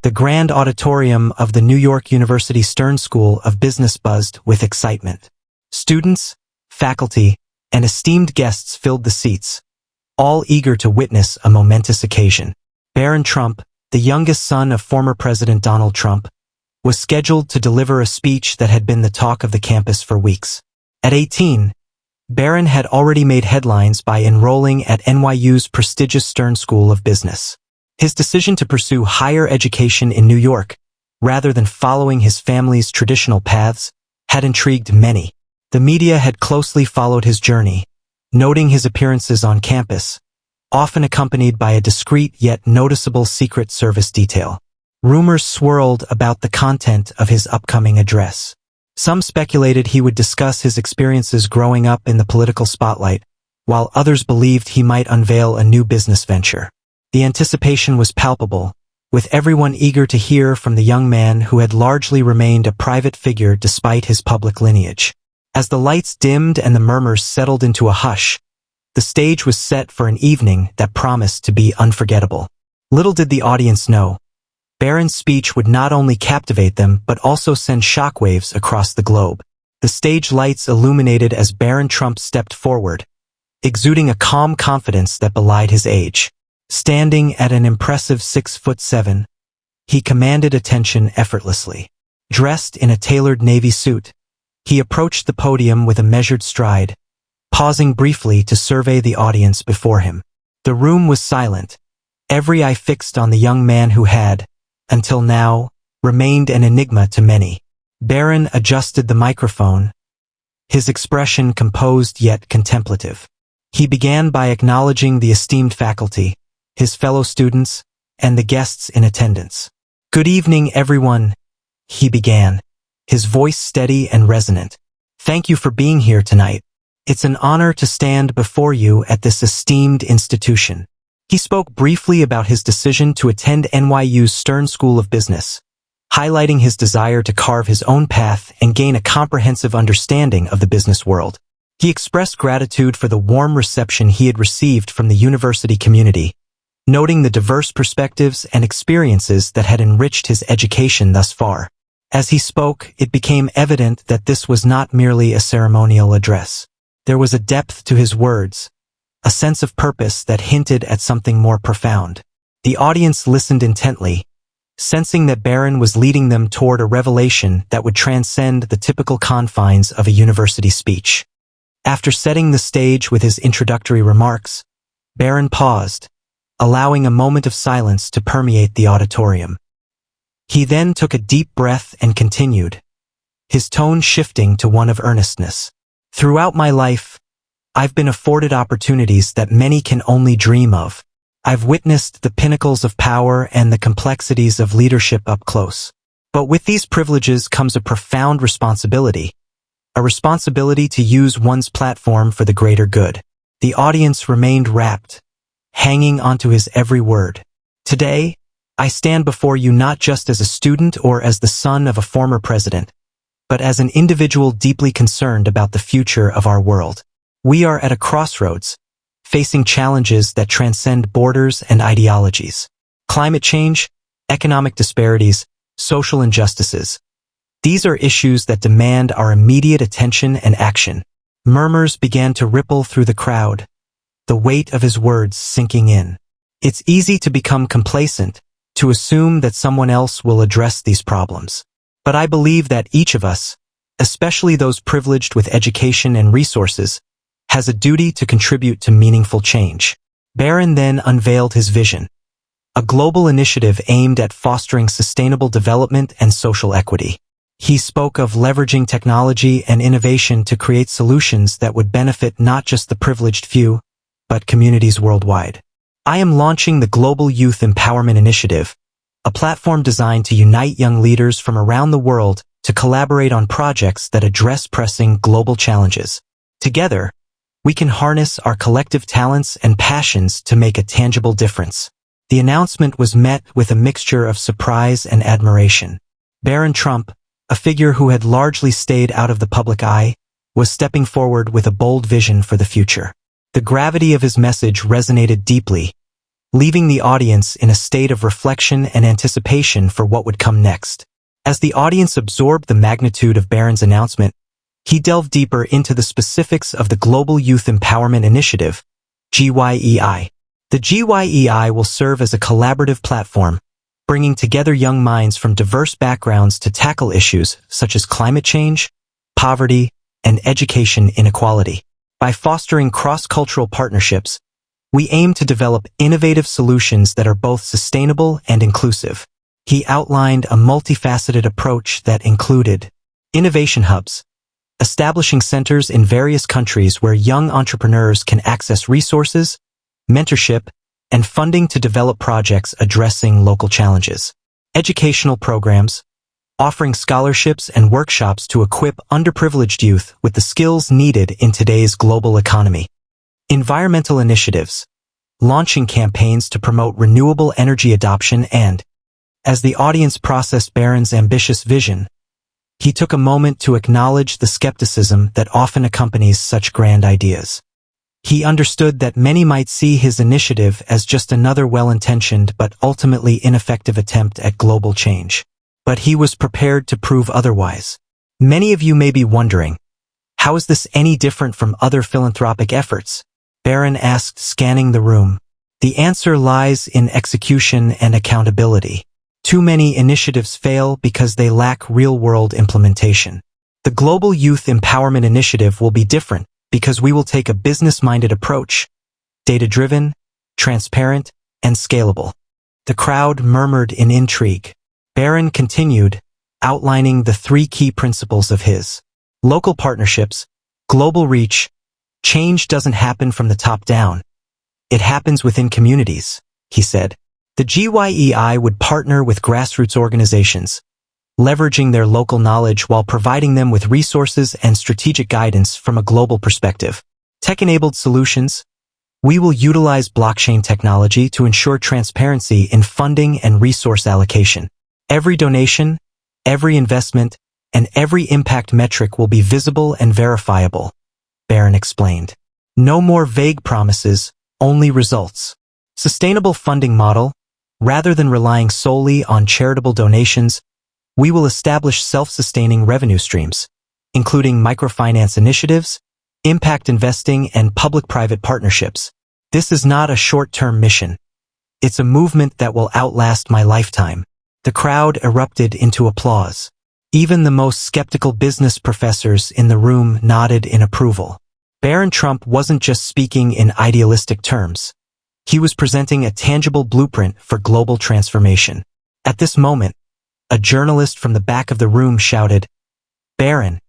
The grand auditorium of the New York University Stern School of Business buzzed with excitement. Students, faculty, and esteemed guests filled the seats, all eager to witness a momentous occasion. Barron Trump, the youngest son of former President Donald Trump, was scheduled to deliver a speech that had been the talk of the campus for weeks. At 18, Barron had already made headlines by enrolling at NYU's prestigious Stern School of Business. His decision to pursue higher education in New York, rather than following his family's traditional paths, had intrigued many. The media had closely followed his journey, noting his appearances on campus, often accompanied by a discreet yet noticeable Secret Service detail. Rumors swirled about the content of his upcoming address. Some speculated he would discuss his experiences growing up in the political spotlight, while others believed he might unveil a new business venture. The anticipation was palpable, with everyone eager to hear from the young man who had largely remained a private figure despite his public lineage. As the lights dimmed and the murmurs settled into a hush, the stage was set for an evening that promised to be unforgettable. Little did the audience know, Barron's speech would not only captivate them but also send shockwaves across the globe. The stage lights illuminated as Barron Trump stepped forward, exuding a calm confidence that belied his age. Standing at an impressive 6'7", he commanded attention effortlessly. Dressed in a tailored navy suit, he approached the podium with a measured stride, pausing briefly to survey the audience before him. The room was silent, every eye fixed on the young man who had, until now, remained an enigma to many. Barron adjusted the microphone, his expression composed yet contemplative. He began by acknowledging the esteemed faculty, his fellow students, and the guests in attendance. "Good evening, everyone," he began, his voice steady and resonant. "Thank you for being here tonight. It's an honor to stand before you at this esteemed institution." He spoke briefly about his decision to attend NYU's Stern School of Business, highlighting his desire to carve his own path and gain a comprehensive understanding of the business world. He expressed gratitude for the warm reception he had received from the university community, noting the diverse perspectives and experiences that had enriched his education thus far. As he spoke, it became evident that this was not merely a ceremonial address. There was a depth to his words, a sense of purpose that hinted at something more profound. The audience listened intently, sensing that Barron was leading them toward a revelation that would transcend the typical confines of a university speech. After setting the stage with his introductory remarks, Barron paused, allowing a moment of silence to permeate the auditorium. He then took a deep breath and continued, his tone shifting to one of earnestness. "Throughout my life, I've been afforded opportunities that many can only dream of. I've witnessed the pinnacles of power and the complexities of leadership up close. But with these privileges comes a profound responsibility, a responsibility to use one's platform for the greater good." The audience remained rapt, hanging onto his every word. "Today, I stand before you not just as a student or as the son of a former president, but as an individual deeply concerned about the future of our world. We are at a crossroads, facing challenges that transcend borders and ideologies. Climate change, economic disparities, social injustices. These are issues that demand our immediate attention and action." Murmurs began to ripple through the crowd, the weight of his words sinking in. It's easy to become complacent, to assume that someone else will address these problems. But I believe that each of us, especially those privileged with education and resources, has a duty to contribute to meaningful change. Barron then unveiled his vision, a global initiative aimed at fostering sustainable development and social equity. He spoke of leveraging technology and innovation to create solutions that would benefit not just the privileged few, but communities worldwide. "I am launching the Global Youth Empowerment Initiative, a platform designed to unite young leaders from around the world to collaborate on projects that address pressing global challenges. Together, we can harness our collective talents and passions to make a tangible difference." The announcement was met with a mixture of surprise and admiration. Barron Trump, a figure who had largely stayed out of the public eye, was stepping forward with a bold vision for the future. The gravity of his message resonated deeply, leaving the audience in a state of reflection and anticipation for what would come next. As the audience absorbed the magnitude of Barron's announcement, he delved deeper into the specifics of the Global Youth Empowerment Initiative, GYEI. The GYEI will serve as a collaborative platform, bringing together young minds from diverse backgrounds to tackle issues such as climate change, poverty, and education inequality. By fostering cross-cultural partnerships, we aim to develop innovative solutions that are both sustainable and inclusive. He outlined a multifaceted approach that included innovation hubs, establishing centers in various countries where young entrepreneurs can access resources, mentorship, and funding to develop projects addressing local challenges. Educational programs, offering scholarships and workshops to equip underprivileged youth with the skills needed in today's global economy. Environmental initiatives, launching campaigns to promote renewable energy adoption and, as the audience processed Barron's ambitious vision, he took a moment to acknowledge the skepticism that often accompanies such grand ideas. He understood that many might see his initiative as just another well-intentioned but ultimately ineffective attempt at global change. But he was prepared to prove otherwise. Many of you may be wondering, how is this any different from other philanthropic efforts? Barron asked, scanning the room. The answer lies in execution and accountability. Too many initiatives fail because they lack real-world implementation. The Global Youth Empowerment Initiative will be different because we will take a business-minded approach, data-driven, transparent, and scalable. The crowd murmured in intrigue. Barron continued, outlining the 3 key principles of his local partnerships, global reach. Change doesn't happen from the top down. It happens within communities, he said. The GYEI would partner with grassroots organizations, leveraging their local knowledge while providing them with resources and strategic guidance from a global perspective. Tech-enabled solutions. We will utilize blockchain technology to ensure transparency in funding and resource allocation. Every donation, every investment, and every impact metric will be visible and verifiable, Barron explained. No more vague promises, only results. Sustainable funding model. Rather than relying solely on charitable donations, we will establish self-sustaining revenue streams, including microfinance initiatives, impact investing, and public-private partnerships. This is not a short-term mission. It's a movement that will outlast my lifetime. The crowd erupted into applause. Even the most skeptical business professors in the room nodded in approval. Barron Trump wasn't just speaking in idealistic terms. He was presenting a tangible blueprint for global transformation. At this moment, a journalist from the back of the room shouted, "Barron,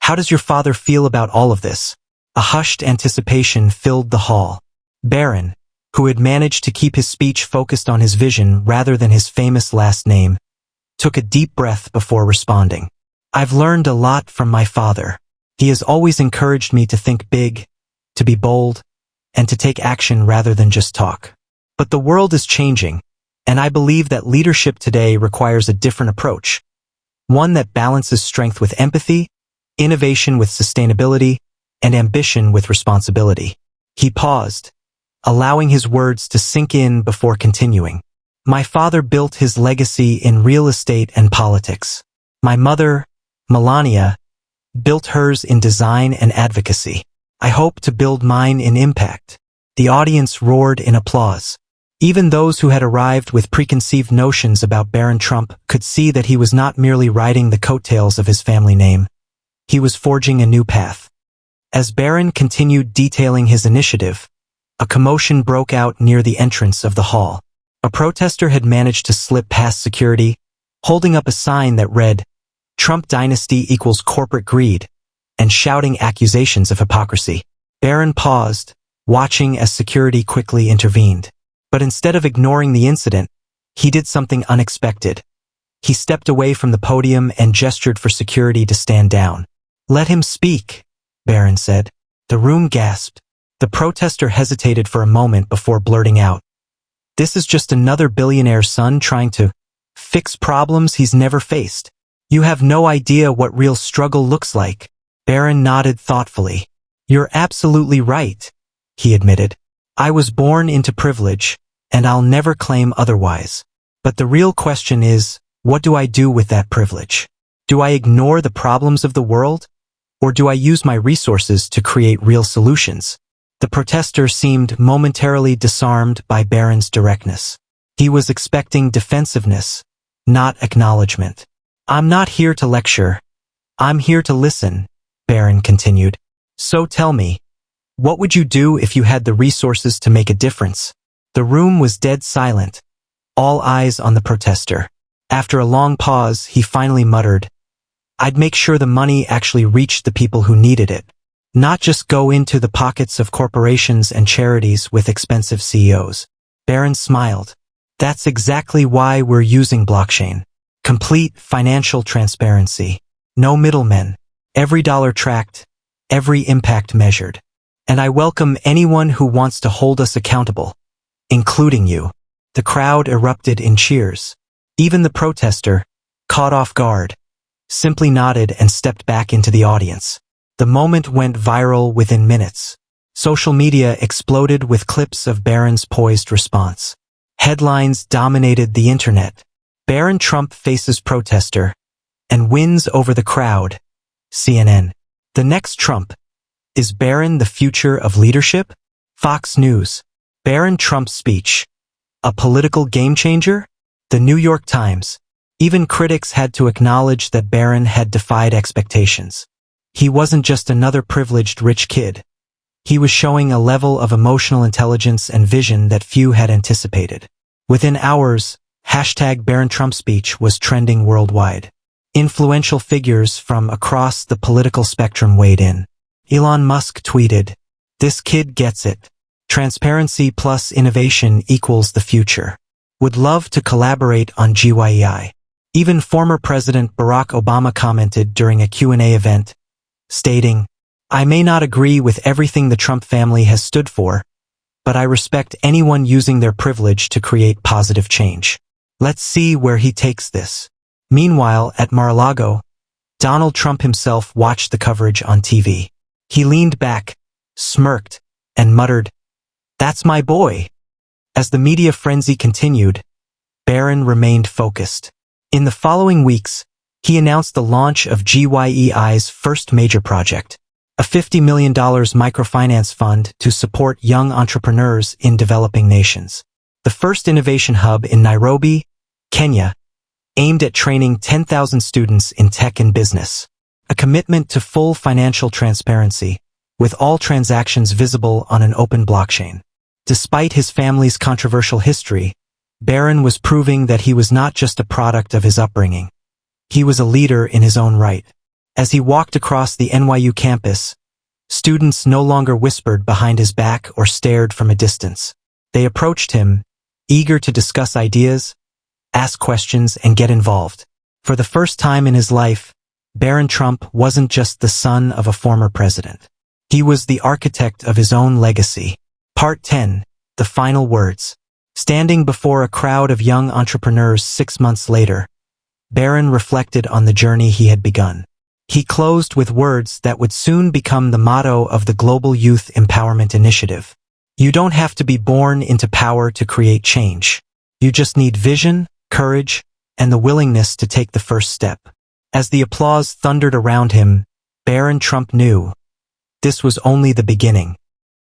how does your father feel about all of this?" A hushed anticipation filled the hall. Barron, who had managed to keep his speech focused on his vision rather than his famous last name, took a deep breath before responding. "I've learned a lot from my father. He has always encouraged me to think big, to be bold, and to take action rather than just talk. But the world is changing, and I believe that leadership today requires a different approach, one that balances strength with empathy, innovation with sustainability, and ambition with responsibility." He paused, allowing his words to sink in before continuing. "My father built his legacy in real estate and politics. My mother, Melania, built hers in design and advocacy. I hope to build mine in impact." The audience roared in applause. Even those who had arrived with preconceived notions about Barron Trump could see that he was not merely riding the coattails of his family name. He was forging a new path. As Barron continued detailing his initiative, a commotion broke out near the entrance of the hall. A protester had managed to slip past security, holding up a sign that read, "Trump dynasty equals corporate greed," and shouting accusations of hypocrisy. Barron paused, watching as security quickly intervened. But instead of ignoring the incident, he did something unexpected. He stepped away from the podium and gestured for security to stand down. "Let him speak," Barron said. The room gasped. The protester hesitated for a moment before blurting out, "This is just another billionaire's son trying to fix problems he's never faced. You have no idea what real struggle looks like." Barron nodded thoughtfully. "You're absolutely right," he admitted. "I was born into privilege, and I'll never claim otherwise. But the real question is, what do I do with that privilege? Do I ignore the problems of the world? Or do I use my resources to create real solutions? The protester seemed momentarily disarmed by Barron's directness. He was expecting defensiveness, not acknowledgement. "I'm not here to lecture. I'm here to listen," Barron continued. "So tell me, what would you do if you had the resources to make a difference?" The room was dead silent, all eyes on the protester. After a long pause, he finally muttered, "I'd make sure the money actually reached the people who needed it, not just go into the pockets of corporations and charities with expensive CEOs." Barron smiled. "That's exactly why we're using blockchain. Complete financial transparency. No middlemen. Every dollar tracked, every impact measured. And I welcome anyone who wants to hold us accountable, including you." The crowd erupted in cheers. Even the protester, caught off guard, simply nodded and stepped back into the audience. The moment went viral within minutes. Social media exploded with clips of Barron's poised response. Headlines dominated the internet. "Barron Trump faces protester and wins over the crowd." CNN. "The next Trump. Is Barron the future of leadership?" Fox News. "Barron Trump's speech. A political game changer?" The New York Times. Even critics had to acknowledge that Barron had defied expectations. He wasn't just another privileged rich kid. He was showing a level of emotional intelligence and vision that few had anticipated. Within hours, #Barron Trump speech was trending worldwide. Influential figures from across the political spectrum weighed in. Elon Musk tweeted, "This kid gets it. Transparency plus innovation equals the future. Would love to collaborate on GYEI." Even former President Barack Obama commented during a Q&A event, stating, "I may not agree with everything the Trump family has stood for, but I respect anyone using their privilege to create positive change. Let's see where he takes this." Meanwhile, at Mar-a-Lago, Donald Trump himself watched the coverage on TV. He leaned back, smirked, and muttered, "That's my boy." As the media frenzy continued, Barron remained focused. In the following weeks, he announced the launch of GYEI's first major project, a $50 million microfinance fund to support young entrepreneurs in developing nations. The first innovation hub in Nairobi, Kenya, aimed at training 10,000 students in tech and business. A commitment to full financial transparency, with all transactions visible on an open blockchain. Despite his family's controversial history, Barron was proving that he was not just a product of his upbringing. He was a leader in his own right. As he walked across the NYU campus, students no longer whispered behind his back or stared from a distance. They approached him, eager to discuss ideas, ask questions, and get involved. For the first time in his life, Barron Trump wasn't just the son of a former president. He was the architect of his own legacy. Part 10. The Final Words. Standing before a crowd of young entrepreneurs 6 months later, Barron reflected on the journey he had begun. He closed with words that would soon become the motto of the Global Youth Empowerment Initiative. "You don't have to be born into power to create change. You just need vision, courage, and the willingness to take the first step." As the applause thundered around him, Barron Trump knew this was only the beginning.